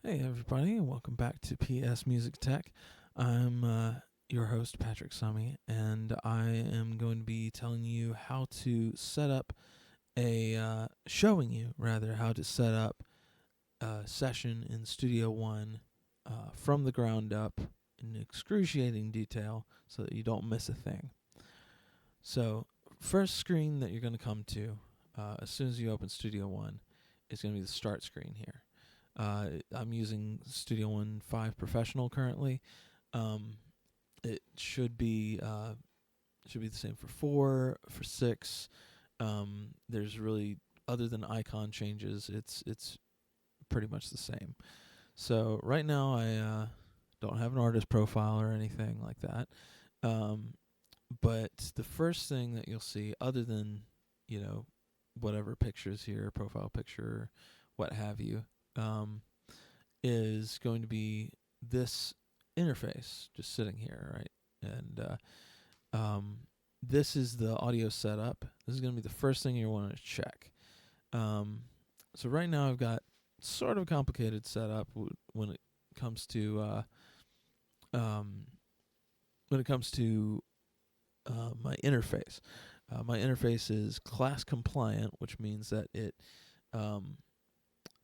Hey everybody, and welcome back to PS Music Tech. I'm your host Patrick Summy, and I am going to be telling you how to set up showing you rather how to set up a session in Studio One from the ground up in excruciating detail, so that you don't miss a thing. So, first screen that you're going to come to as soon as you open Studio One is going to be the start screen here. I'm using Studio One 5 Professional currently. Um, it should be the same for 4, for 6. There's really, other than icon changes, it's pretty much the same. So right now I don't have an artist profile or anything like that. Um, but the first thing that you'll see, other than whatever pictures here, profile picture, what have you, um, is going to be this interface just sitting here, right? And this is the audio setup. This is going to be the first thing you want to check. Um, so right now I've got sort of a complicated setup when it comes to um, my interface. My interface is class compliant, which means that it um,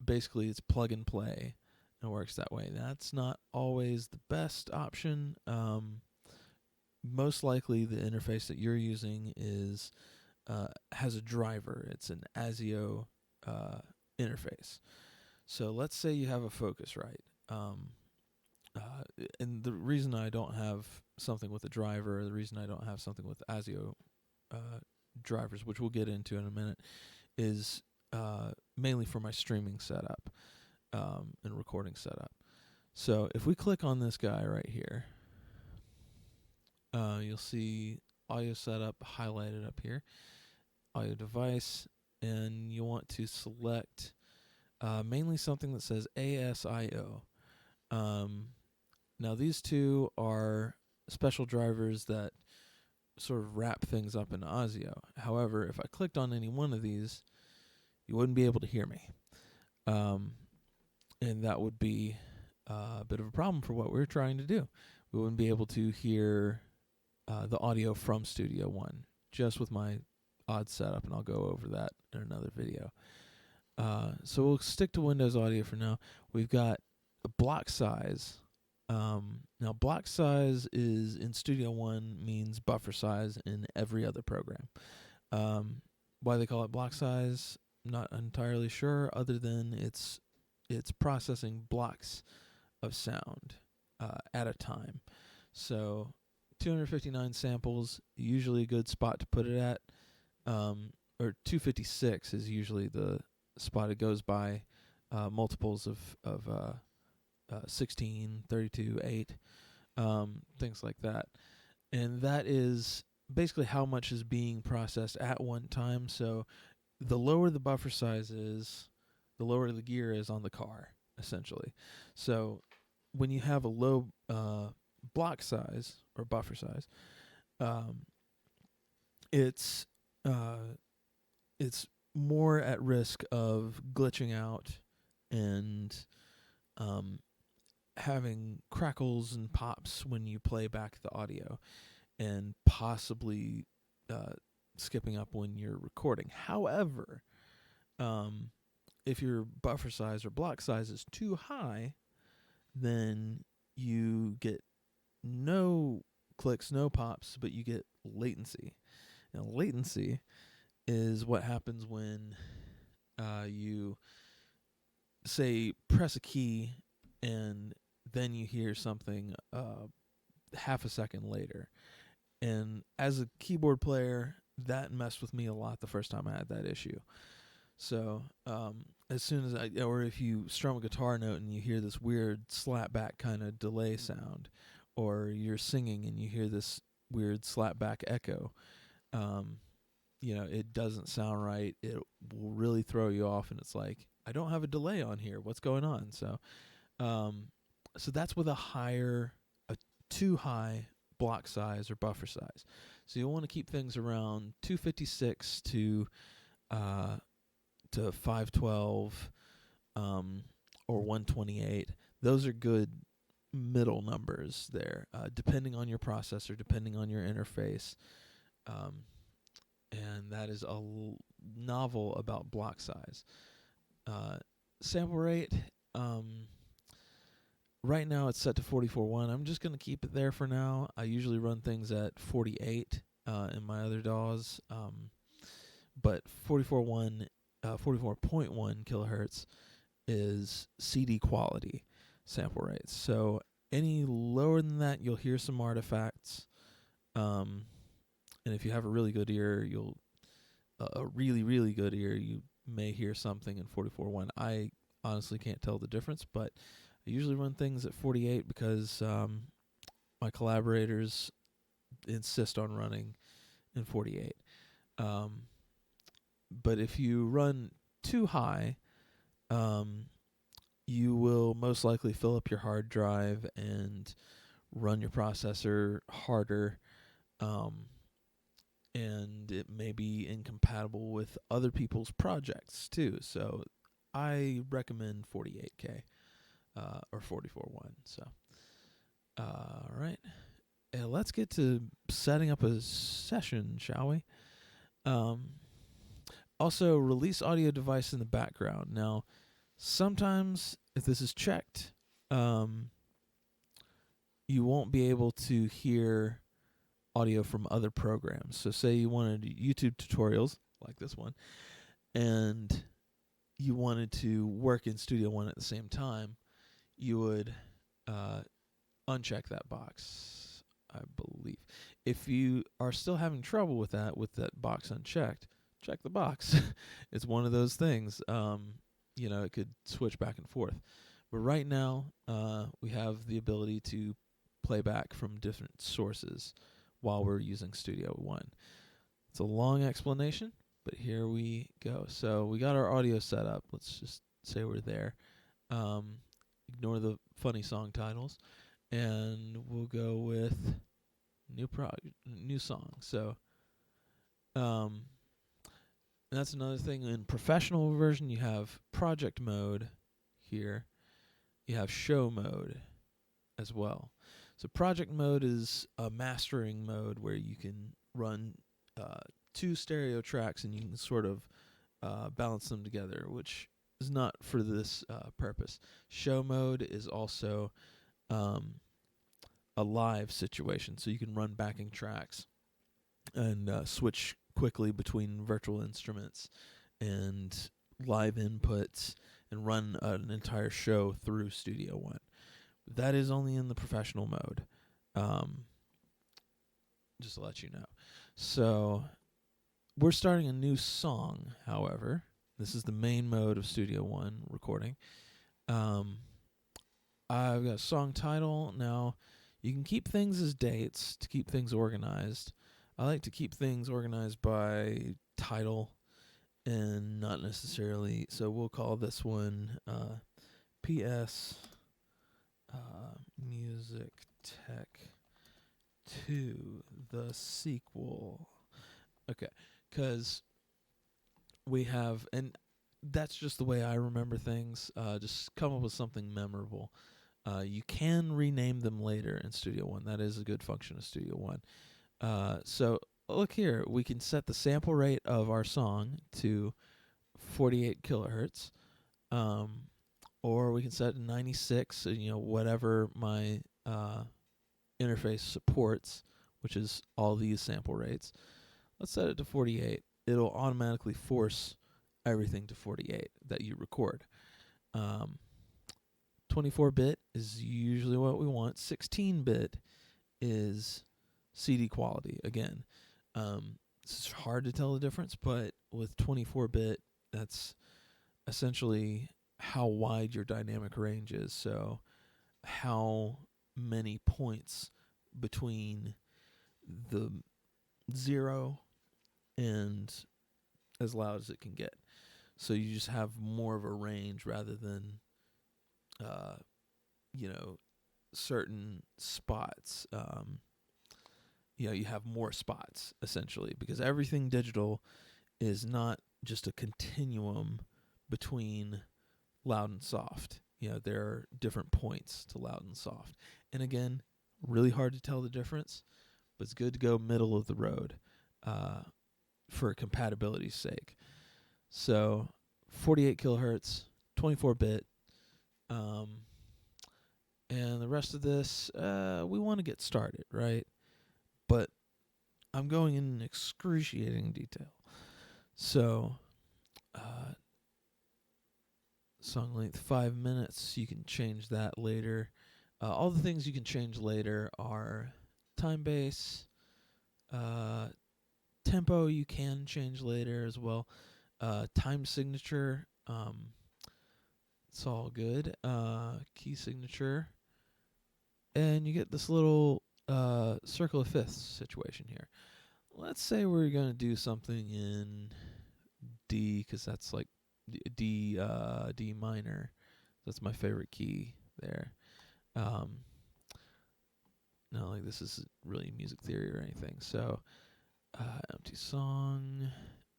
basically it's plug and play and works that way. That's not always the best option. Most likely, the interface that you're using is has a driver. It's an ASIO interface. So let's say you have a Focusrite. And the reason I don't have something with a driver, the reason I don't have something with ASIO drivers, which we'll get into in a minute, is mainly for my streaming setup and recording setup. So if we click on this guy right here, you'll see audio setup highlighted up here, audio device, and you want to select mainly something that says ASIO. Now these two are special drivers that sort of wrap things up in ASIO. However, if I clicked on any one of these, you wouldn't be able to hear me. And that would be a bit of a problem for what we're trying to do. We wouldn't be able to hear the audio from Studio One just with my odd setup, and I'll go over that in another video. So we'll stick to Windows Audio for now. We've got a block size. Now, block size is in Studio One means buffer size in every other program. Why they call it block size, not entirely sure, other than it's processing blocks of sound at a time. So 259 samples, usually a good spot to put it at. Or 256 is usually the spot it goes by. Multiples of 16, 32, 8, things like that. And that is basically how much is being processed at one time. So the lower the buffer size is, the lower the gear is on the car, essentially. So when you have a low block size or buffer size, um, it's uh, it's more at risk of glitching out and um, having crackles and pops when you play back the audio, and possibly skipping up when you're recording. However, if your buffer size or block size is too high, then you get no clicks, no pops, but you get latency. Now, latency is what happens when you say press a key and then you hear something half a second later. And as a keyboard player, that messed with me a lot the first time I had that issue. So as soon as or if you strum a guitar note and you hear this weird slapback kind of delay sound, or you're singing and you hear this weird slapback echo, it doesn't sound right. It will really throw you off, and it's like, I don't have a delay on here. What's going on? So that's with a too high block size or buffer size. So you'll want to keep things around 256 to 512, or 128. Those are good middle numbers there, depending on your processor, depending on your interface. And that is novel about block size. Sample rate, right now it's set to 44.1. I'm just going to keep it there for now. I usually run things at 48 in my other DAWs, but 44.1 kilohertz is CD quality sample rates. So any lower than that, you'll hear some artifacts. And if you have a really good ear, a really, really good ear, you may hear something in 44.1. I honestly can't tell the difference, but I usually run things at 48 because my collaborators insist on running in 48. But if you run too high, you will most likely fill up your hard drive and run your processor harder, and it may be incompatible with other people's projects too. So I recommend 48K or 44.1. So, all right. Let's get to setting up a session, shall we? Also, release audio device in the background. Now, sometimes if this is checked, you won't be able to hear audio from other programs. So say you wanted YouTube tutorials, like this one, and you wanted to work in Studio One at the same time, you would uncheck that box, I believe. If you are still having trouble with that box unchecked, check the box. It's one of those things. It could switch back and forth. But right now, we have the ability to play back from different sources while we're using Studio One. It's a long explanation, but here we go. So we got our audio set up. Let's just say we're there. Ignore the funny song titles, and we'll go with new song. So, that's another thing. In professional version, you have project mode here. You have show mode as well. So project mode is a mastering mode where you can run two stereo tracks and you can sort of balance them together, which is not for this purpose. Show mode is also a live situation, so you can run backing tracks and switch quickly between virtual instruments and live inputs and run an entire show through Studio One. That is only in the professional mode, just to let you know. So we're starting a new song, however. This is the main mode of Studio One recording. I've got a song title. Now, you can keep things as dates to keep things organized. I like to keep things organized by title and not necessarily. So we'll call this one PS Music Tech 2, the sequel. Okay, because we have, and that's just the way I remember things. Just come up with something memorable. You can rename them later in Studio One. That is a good function of Studio One. So look here, we can set the sample rate of our song to 48 kilohertz, or we can set it 96, whatever my interface supports, which is all these sample rates. Let's set it to 48. It'll automatically force everything to 48 that you record. 24-bit is usually what we want. 16-bit is CD quality. Again, it's hard to tell the difference, but with 24-bit, that's essentially how wide your dynamic range is. So how many points between the 0 and as loud as it can get. So you just have more of a range rather than, certain spots. You have more spots, essentially, because everything digital is not just a continuum between loud and soft. there are different points to loud and soft. And again, really hard to tell the difference, but it's good to go middle of the road for compatibility's sake. So 48 kilohertz, 24-bit, and the rest of this, we want to get started, right? But I'm going in excruciating detail. So, song length 5 minutes. You can change that later. All the things you can change later are time base, tempo. You can change later as well. Time signature. It's all good. Key signature, and you get this little circle of fifths situation here. Let's say we're gonna do something in D, because that's like D minor. That's my favorite key there. Not like this is really music theory or anything. So empty song,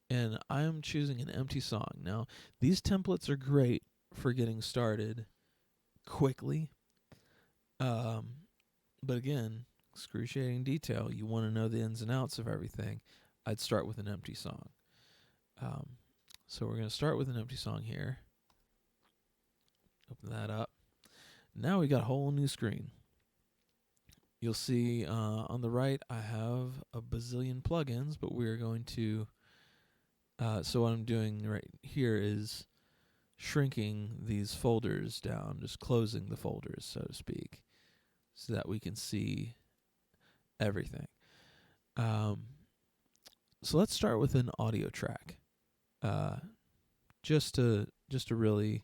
and I'm choosing an empty song. Now these templates are great for getting started quickly. But again, excruciating detail. You want to know the ins and outs of everything. I'd start with an empty song. So we're going to start with an empty song here. Open that up. Now we got a whole new screen. You'll see on the right I have a bazillion plugins, but we're going to... so what I'm doing right here is shrinking these folders down, just closing the folders, so to speak, so that we can see everything. So let's start with an audio track, just to really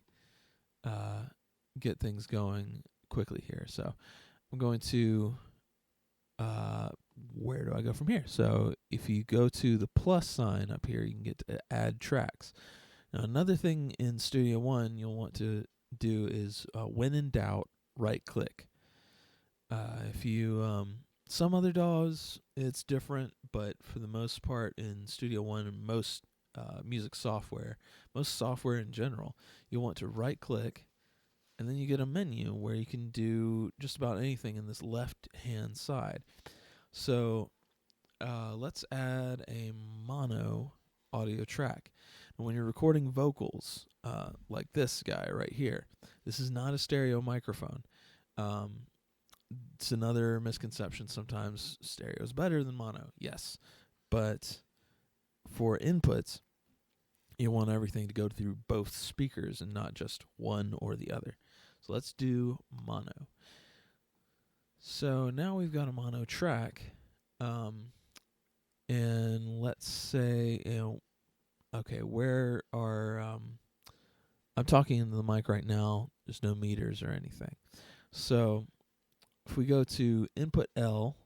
get things going quickly here. So I'm going to where do I go from here? So if you go to the plus sign up here, you can get to add tracks. Now another thing in Studio One you'll want to do is when in doubt, right click. If you some other DAWs it's different, but for the most part in Studio One and most music software, most software in general, you'll want to right click, and then you get a menu where you can do just about anything in this left hand side. So let's add a mono audio track. And when you're recording vocals, like this guy right here, this is not a stereo microphone. It's another misconception. Sometimes stereo is better than mono. Yes, but for inputs, you want everything to go through both speakers and not just one or the other. So let's do mono. So now we've got a mono track, and let's say, okay, where are, I'm talking into the mic right now, there's no meters or anything. So if we go to input L,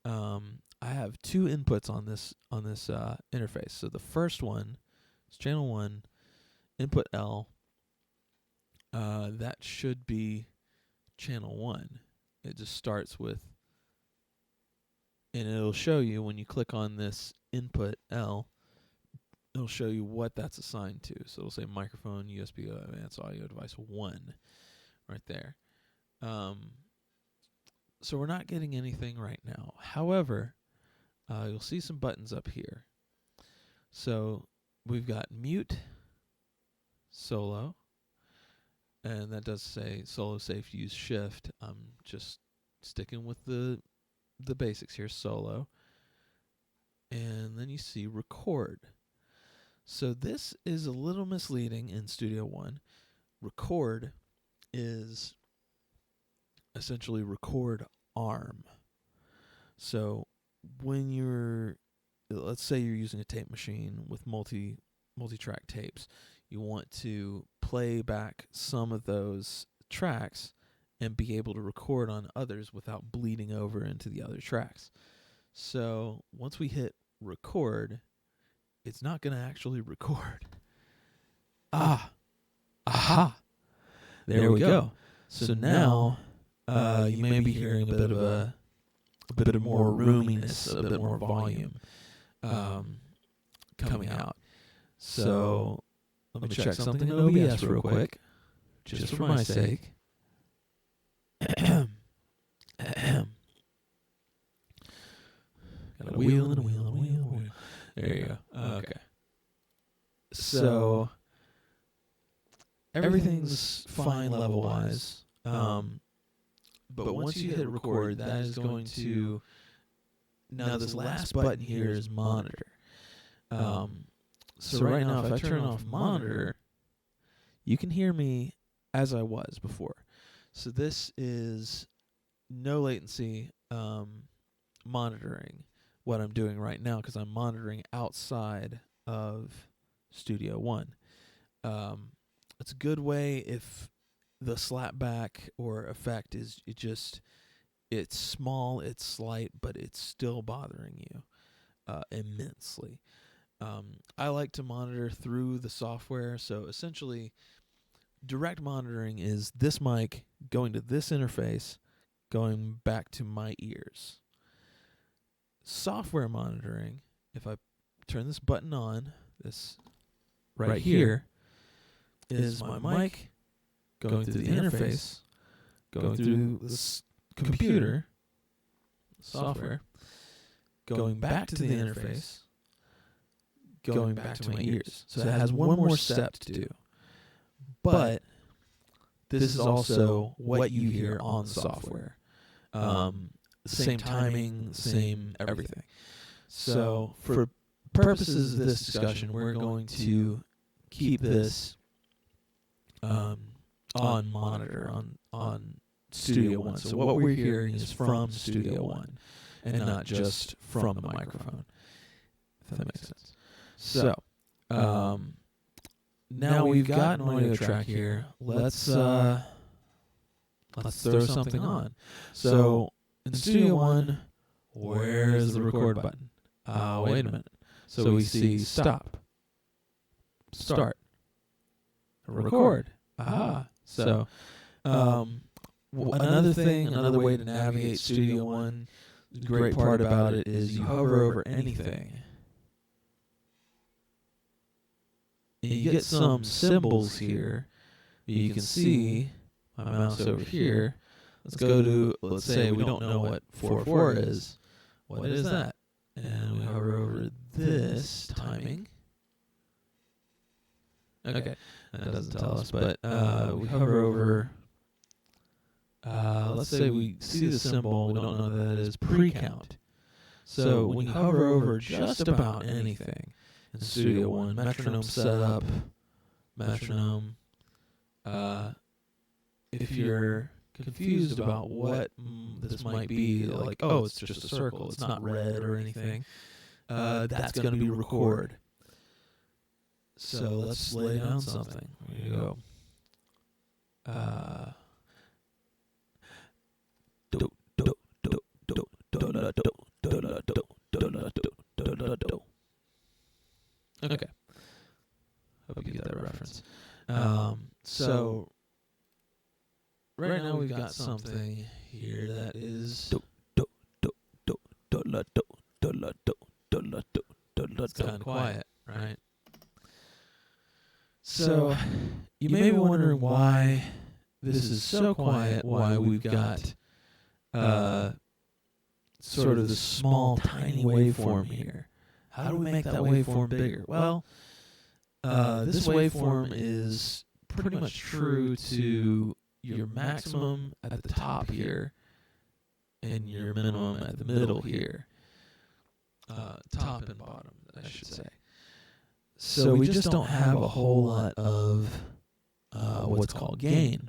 I have two inputs on this interface. So the first one is channel 1, input L. That should be channel 1. It just starts with, and it'll show you when you click on this input L, it'll show you what that's assigned to. So it'll say microphone, USB advanced audio device 1 right there. So we're not getting anything right now. However, you'll see some buttons up here. So we've got mute, solo, and that does say solo safe, use shift. I'm just sticking with the basics here, solo. And then you see record. So this is a little misleading in Studio One. Record is essentially record arm. So when you're, let's say you're using a tape machine with multi-track tapes, you want to play back some of those tracks and be able to record on others without bleeding over into the other tracks. So once we hit record, it's not going to actually record. Aha. There we go. So now you may be hearing a bit of more roominess, a bit more volume coming out. So let me check something in OBS real quick. just for my sake. Got a wheel and a wheel and a wheel and a wheel. There you go. Okay. So everything's fine level-wise. But once you hit record, that is going to... Now, this last button here is monitor. So right now, if I turn off monitor, you can hear me as I was before. So this is no latency monitoring what I'm doing right now, because I'm monitoring outside of Studio One. It's a good way if the slapback or effect is it's small, it's slight, but it's still bothering you immensely. I like to monitor through the software, so essentially direct monitoring is this mic going to this interface, going back to my ears. Software monitoring, if I turn this button on, this right here, is my mic going through the interface, going through this computer, software, going back to the interface, going back to my ears. So it has one more step to do. But this is also what you hear on the software. Same timing, same everything. So for purposes of this discussion, we're going to keep this on monitor, on Studio One. So what we're hearing is from Studio One and not just from the microphone, if that makes sense. So now we've got an audio track here. Let's throw something on. So in Studio One, where's the record button? Wait a minute. So we see stop, start, record. So another way to navigate Studio One, the great part about it is you hover over anything. And you get some symbols here. You can see my mouse over here. Let's go to, let's say we don't know what 4/4 is. What is that? And we hover over this timing. Okay, that doesn't tell us, but we hover over, let's say we see the symbol, we don't know that it is pre-count. So when you hover over just about anything in Studio One, metronome setup, metronome, if you're confused about what this might be, like, oh, it's just a circle, it's not red or anything, that's going to be record. So let's lay down something. Here you go. Okay. Hope you get that reference. So right now we've got something here that is it's kind of quiet, right? So you may be wondering why this is so quiet, why we've got sort of this small, tiny waveform here. How do we make that waveform bigger? Well, this waveform is pretty much true to your maximum at the top here and your minimum at the middle here. Top and bottom, I should say. So we just don't have a whole lot of what's called gain.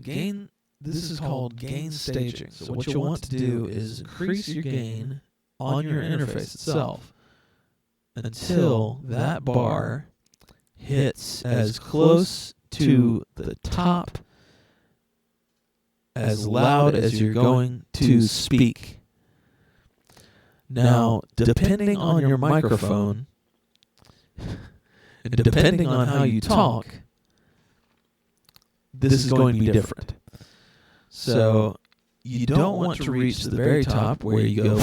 Gain, this is called gain staging. So what you'll want to do is increase your gain on your interface itself until that bar hits as close to the top, as loud as you're going to speak. Now, depending on your microphone, and depending on how you talk, this is going to be different. So you don't want to reach the very top where you go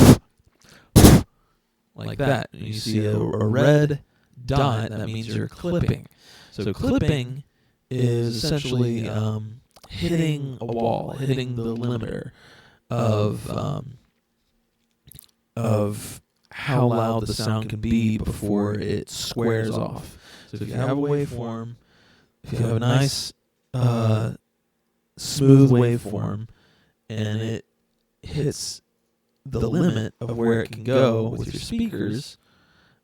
like that. And you see a red dot, that means you're clipping. So clipping is essentially hitting a wall, hitting the limiter of how loud the sound can be before it squares off. So if you have a waveform, if you have a nice smooth waveform, and it hits the limit of where it can go with your speakers,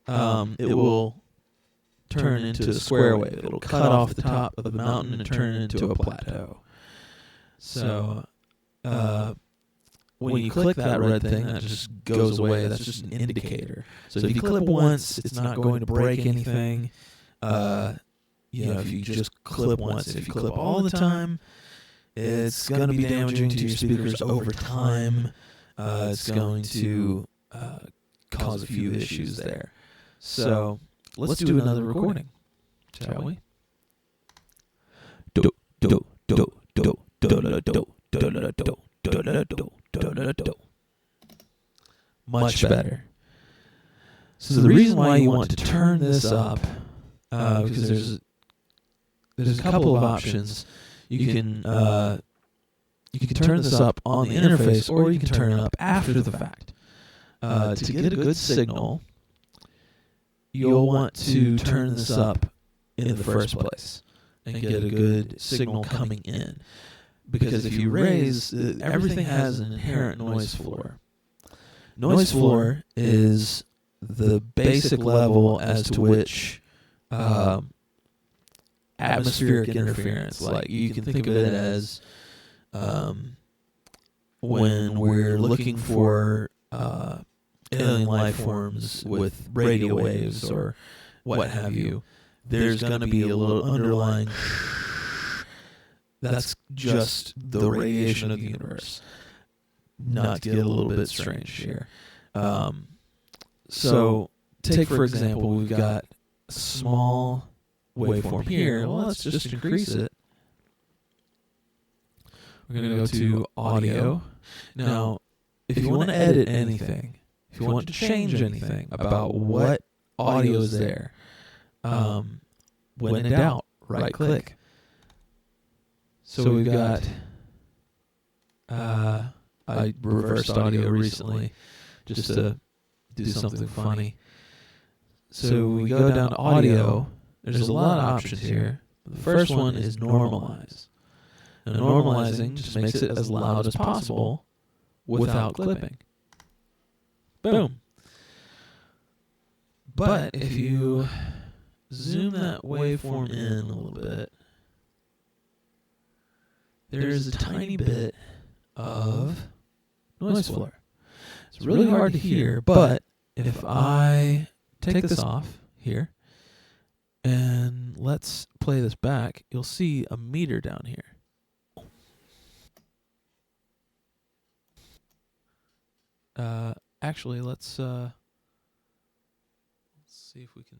it will turn into a square wave. It'll cut off the top of the mountain and turn it into a plateau. So when you click that red thing, that just goes away. That's just an indicator. So if you clip once, it's not going to break anything. If you just clip once. If you clip all the time, it's going to be damaging to your speakers over time. It's going to cause a few issues there. So let's do another recording, shall we? Do do do do do do do do do do do. Much better. So the reason why you want to turn this up, because there's a couple of options. You can turn this up on the interface, or you can turn it up after the fact. To get a good signal, you'll want to turn this up in the first place and get a good signal coming in. Because if you raise, everything has an inherent noise floor. Noise floor is the basic level as to which atmospheric interference, like you can think of it as when we're looking for alien life forms with radio waves or what have you, there's going to be a little underlying. That's just the radiation of the universe. Not to get a little bit strange here. So take for example, we've got a small waveform here. Well, let's just increase it. We're going to go to audio. Now, if you want to edit anything, if you want to change anything about what audio is there, when in doubt, right click. So we've got, I reversed audio recently just to do something funny. So we go down to audio. There's a lot of options here. The first one is normalize. Now, normalizing just makes it as loud as possible without clipping. Boom. But if you zoom that waveform in a little bit, there's a tiny bit of noise floor. It's really hard to hear, but if I take this off here and let's play this back, you'll see a meter down here. Actually, let's see if we can.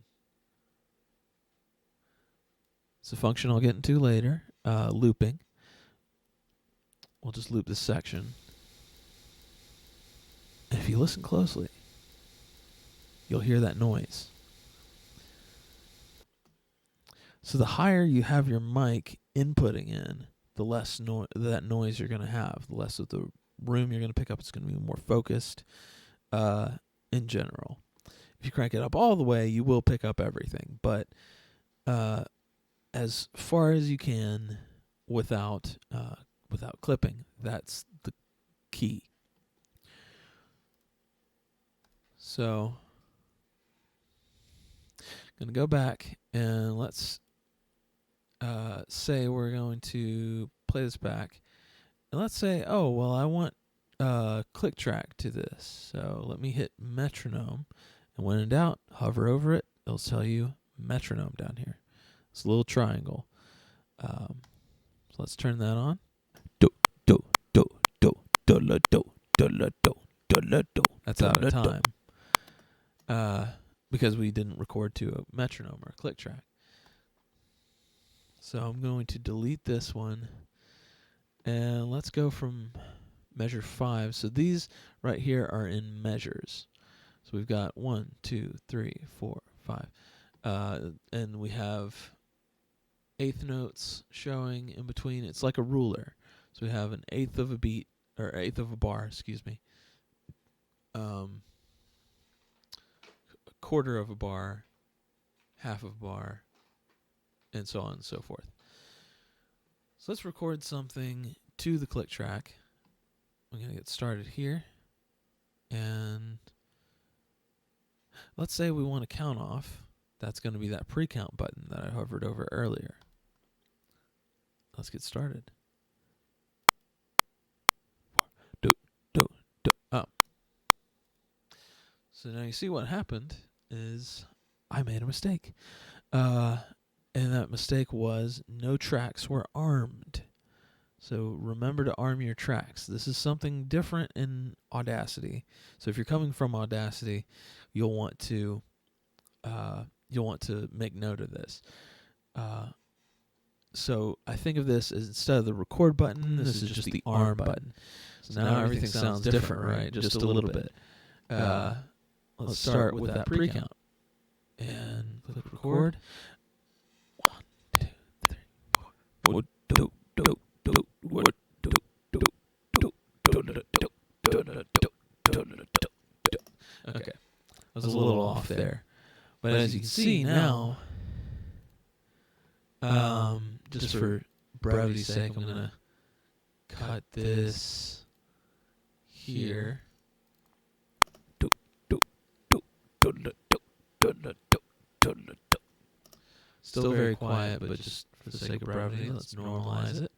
It's a function I'll get into later. Looping. We'll just loop this section. And if you listen closely, you'll hear that noise. So the higher you have your mic inputting in, the less that noise you're going to have, the less of the room you're going to pick up. It's going to be more focused in general. If you crank it up all the way, you will pick up everything. But as far as you can without clipping, that's the key. So I'm going to go back and let's say we're going to play this back. And let's say, oh, well, I want click track to this. So let me hit metronome. And when in doubt, hover over it. It'll tell you metronome down here. It's a little triangle. So let's turn that on. Do, do, do, do, do, do, do, do, do, do, do. That's out of time. Because we didn't record to a metronome or a click track. So I'm going to delete this one. And let's go from measure 5. So these right here are in measures. So we've got 1, 2, 3, 4, 5. And we have eighth notes showing in between. It's like a ruler. So we have an eighth of a beat, or eighth of a bar, excuse me. A quarter of a bar, half of a bar, and so on and so forth. So let's record something to the click track. I'm going to get started here. And let's say we want to count off. That's going to be that pre-count button that I hovered over earlier. Let's get started. Up. So now you see what happened is I made a mistake. And that mistake was no tracks were armed. So remember to arm your tracks. This is something different in Audacity. So if you're coming from Audacity, you'll want to make note of this. So I think of this as instead of the record button, this is just the arm button. So now everything sounds different, right? Just a little bit. Let's start with that pre-count. And click record. 1, 2, 3, 4. 1, 2, 2, 2, 1, 2, 2, 2, 2. Okay. I was a little off there. But as you can see now, just for brevity's sake, I'm going to cut this here. Still very quiet, but just for the sake of brevity, let's normalize it.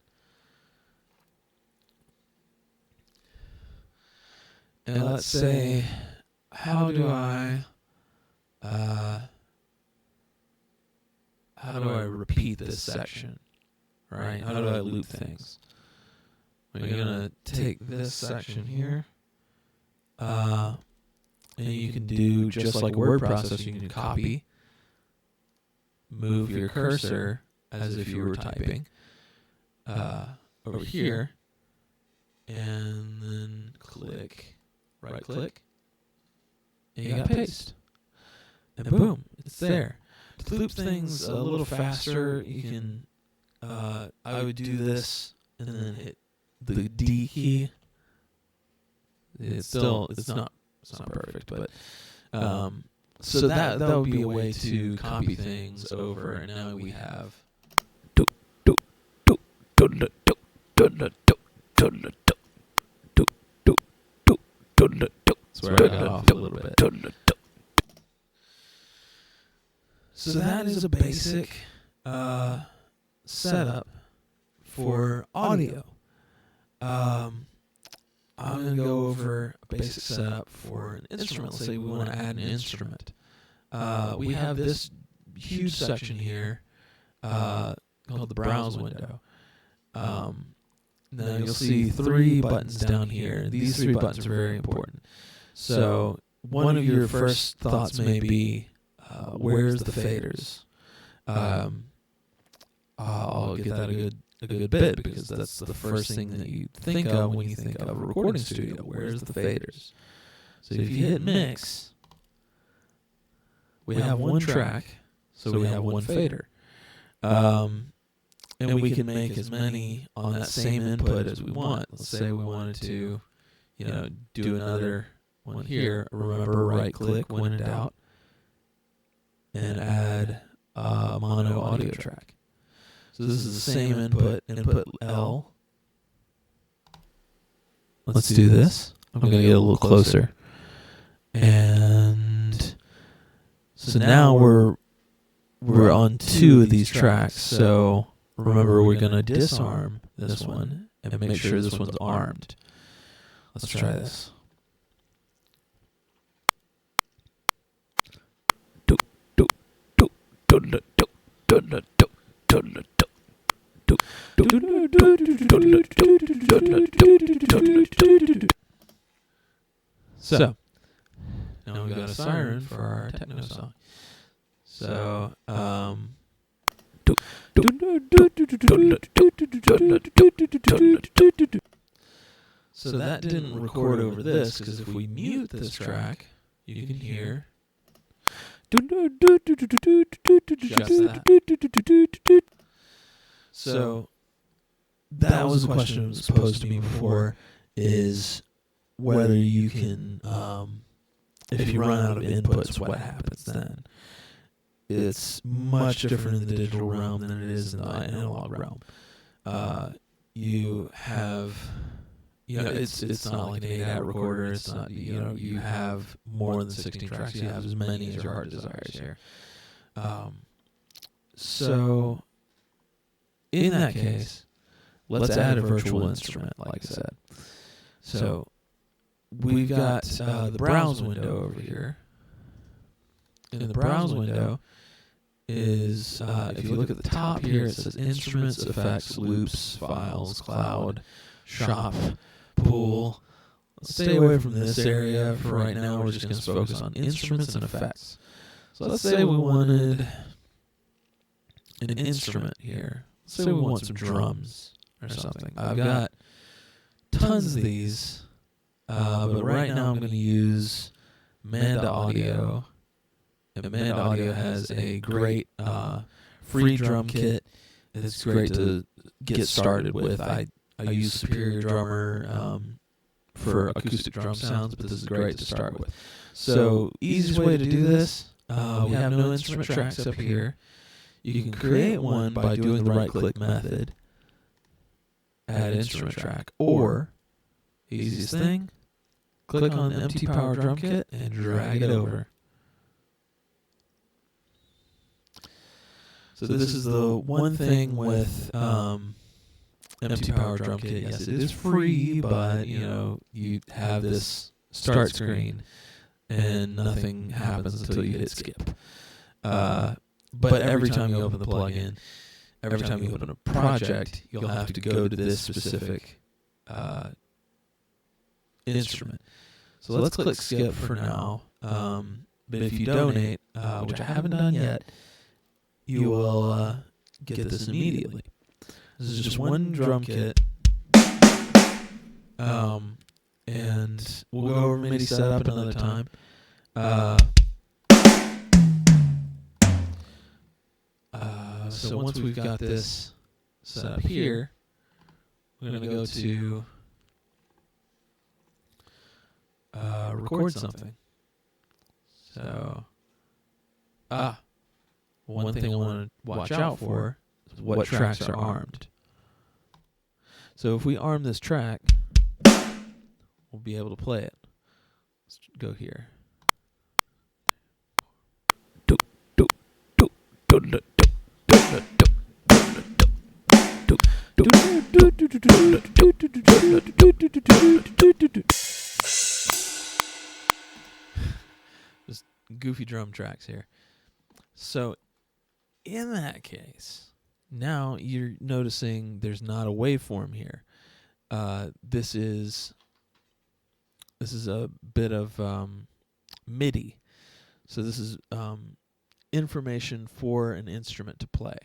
And let's say, how do I repeat this section, right? How do I loop things? We're going to take this section here, and you can do just like a word processor. You can copy, move your cursor as if you were typing over here, and then click, right click, and you got paste. And boom, it's there. To loop things a little faster, you can, I would do this and then hit the D key. It's not perfect, but so that would be a way to copy things over, and now we have. That's where I got off a little bit. So that is a basic setup for audio. I'm going to go over a basic setup for an instrument. Let's say we want to add an instrument. We have this huge section here called the browse window. Now you'll see 3 buttons down here. These 3 buttons are very important. So one of your first thoughts may be, where's the faders? I'll give that a good bit, because that's the first thing that you think of when you think of a recording studio. Where's the faders? So if you hit mix, we have 1 track, so we have 1 fader. And we can make as many on that same input as we want. Let's say we wanted to, do another one here. Remember, right click when in doubt, and add a mono audio track. So this is the same input L. Let's do this. I'm going to get a little closer. And so now we're on 2 of these tracks. So remember, we're going to disarm this one and make sure this one's armed. Let's try this. So now we've got a siren for our techno song. So so that didn't record over this, because if we mute this track, you can hear just that. So that was a question that was posed to me before, is whether you can, if you run out of inputs, what happens then? It's much different in the digital realm than it is in the analog realm. You have, it's not like an 8-out recorder. It's not, you have more than 16 tracks. You have as many as your heart desires here. So in that case, let's add a virtual instrument, like I said. So we've got the browse window over here. In the browse window is, if you look at the top here, it says instruments, effects, loops, files, cloud, shop, pool. Let's stay away from this area for right now. We're just going to focus on instruments and effects. So let's say we wanted an instrument here. Let's say we want some drums or something. I've got tons of these, but right now I'm going to use Manda Audio. And Manda Audio has a great free drum kit. It's great to get started with. I use Superior Drummer for acoustic drum sounds, but this is great to start with. So easiest way to do this, we have no instrument tracks up here. You can create one by doing the right-click method, add instrument track, or easiest thing, click on the empty power drum kit and drag it over. So this is the one thing with empty power drum kit. Yes, it is free, but you have this start screen and nothing happens until you hit skip. But every time you open the plugin, every time you open a project, you'll have to go to this specific instrument. So let's click skip for now. But if you donate, which I haven't done yet, you will get this immediately. This is just one drum kit. And we'll go over MIDI setup another time. So once we've got this set up here, we're going to go to record something. So, one thing I want to watch out for is what tracks are armed. So if we arm this track, we'll be able to play it. Let's go here. Just goofy drum tracks here. So in that case, now you're noticing there's not a waveform here. This is a bit of MIDI. So this is information for an instrument to play.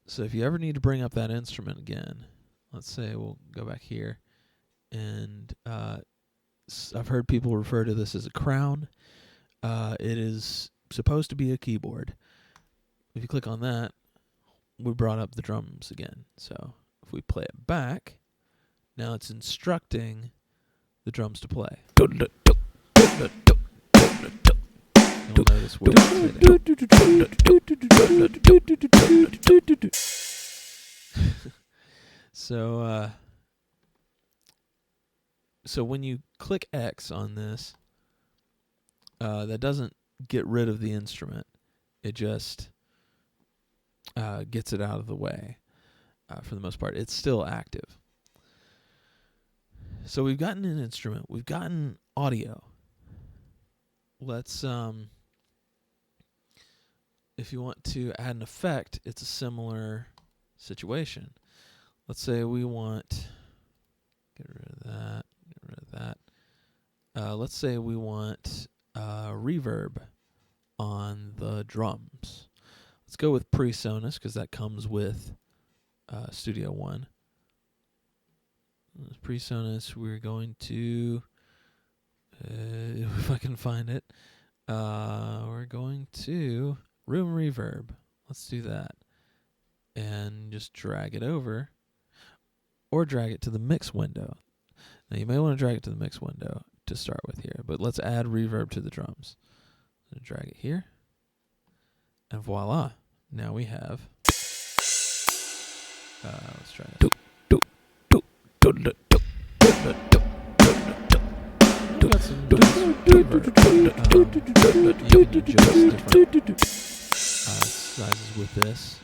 So if you ever need to bring up that instrument again, let's say we'll go back here, and I've heard people refer to this as a crown. It is supposed to be a keyboard. If you click on that, we brought up the drums again. So if we play it back, now it's instructing the drums to play. You'll notice where so when you click X on this, that doesn't get rid of the instrument. It just gets it out of the way. For the most part, it's still active. So we've gotten an instrument. We've gotten audio. Let's, if you want to add an effect, it's a similar situation. Let's say we want, get rid of that. Let's say we want reverb on the drums. Let's go with PreSonus because that comes with Studio One. PreSonus, we're going to, if I can find it, we're going to Room Reverb. Let's do that. and just drag it over, or drag it to the mix window. Now you may want to drag it to the mix window to start with here, but let's add reverb to the drums. So drag it here, and voila! Now we have. Let's try this. Got some you can adjust different sizes with this.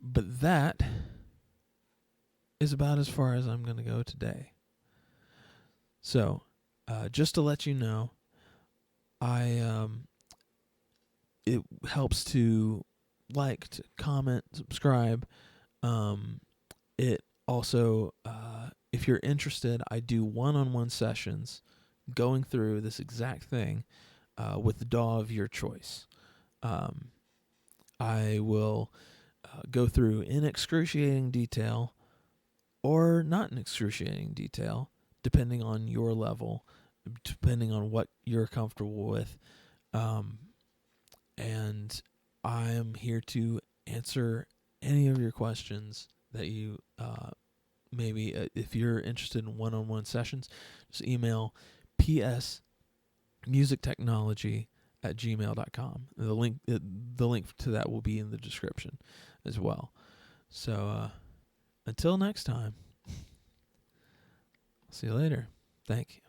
But that is about as far as I'm going to go today. So, just to let you know, it helps to like, to comment, subscribe. It also, if you're interested, I do one-on-one sessions going through this exact thing with the DAW of your choice. I will go through in excruciating detail or not in excruciating detail, depending on your level, depending on what you're comfortable with. And I am here to answer any of your questions that you maybe, if you're interested in one-on-one sessions, just email psmusictechnology@gmail.com. The link to that will be in the description as well. So until next time, see you later. Thank you.